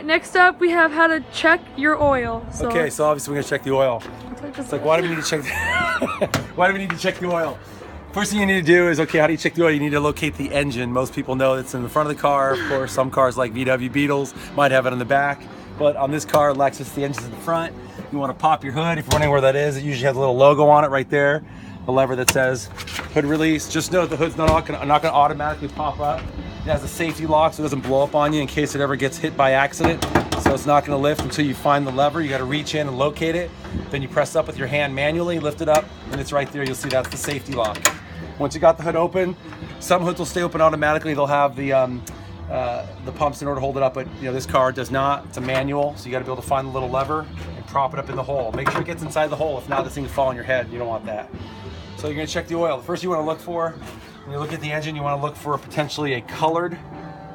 right, next up we have how to check your oil. So, Okay, so obviously we're gonna check the oil. It's like, why do we need to check why do we need to check the oil? First thing you need to do is, okay, how do you check the oil? You need to locate the engine. Most people know it's in the front of the car. Of course, some cars like VW Beetles might have it on the back. But on this car, Lexus, the engine's in the front. You want to pop your hood. If you're wondering where that is, it usually has a little logo on it right there. The lever that says hood release. Just know the hood's not gonna automatically pop up. It has a safety lock so it doesn't blow up on you in case it ever gets hit by accident. So it's not gonna lift until you find the lever. You gotta reach in and locate it. Then you press up with your hand manually, lift it up, and it's right there. You'll see that's the safety lock. Once you got the hood open, some hoods will stay open automatically. They'll have the pumps in order to hold it up, but you know this car does not. It's a manual, so you got to be able to find the little lever and prop it up in the hole. Make sure it gets inside the hole. If not, this thing will fall on your head. You don't want that. So you're going to check the oil. The first you want to look for, when you look at the engine, you want to look for potentially a colored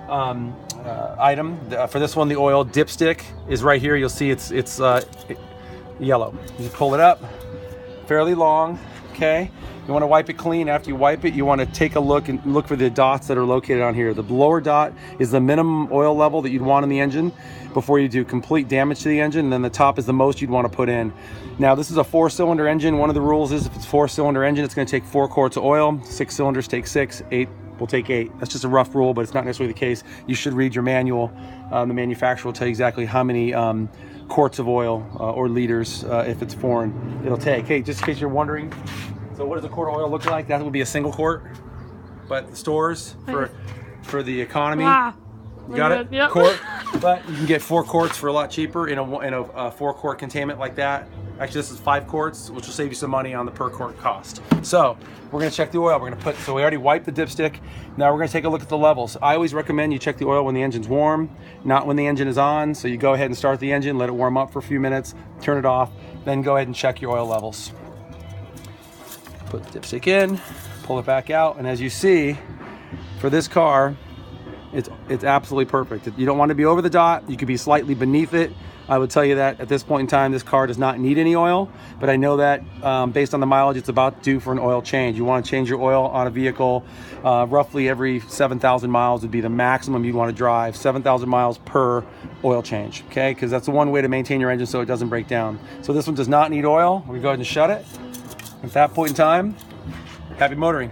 item. For this one, the oil dipstick is right here. You'll see it's yellow. You pull it up, fairly long. Okay. You want to wipe it clean. After you wipe it, you want to take a look and look for the dots that are located on here. The lower dot is the minimum oil level that you'd want in the engine before you do complete damage to the engine, and then the top is the most you'd want to put in. Now, this is a 4-cylinder engine. One of the rules is if it's a 4-cylinder engine, it's going to take 4 quarts of oil. 6 cylinders take 6, 8 will take 8. That's just a rough rule, but it's not necessarily the case. You should read your manual. The manufacturer will tell you exactly how many quarts of oil or liters, if it's foreign, it'll take. Hey, just in case you're wondering, so what does a quart of oil look like? That would be a single quart, but the stores for the economy, you got it? Yep. Quart. But you can get 4 quarts for a lot cheaper in a 4-quart containment like that. Actually, this is 5 quarts, which will save you some money on the per quart cost. So we're gonna check the oil. We're gonna put, so we already wiped the dipstick. Now we're gonna take a look at the levels. I always recommend you check the oil when the engine's warm, not when the engine is on. So you go ahead and start the engine, let it warm up for a few minutes, turn it off, then go ahead and check your oil levels. Put the dipstick in, pull it back out, and as you see, for this car, it's absolutely perfect. You don't want to be over the dot. You could be slightly beneath it. I would tell you that at this point in time, this car does not need any oil, but I know that based on the mileage, it's about due for an oil change. You want to change your oil on a vehicle roughly every 7,000 miles would be the maximum you'd want to drive, 7,000 miles per oil change, okay? Because that's the one way to maintain your engine so it doesn't break down. So this one does not need oil. We're going to go ahead and shut it. At that point in time, happy motoring.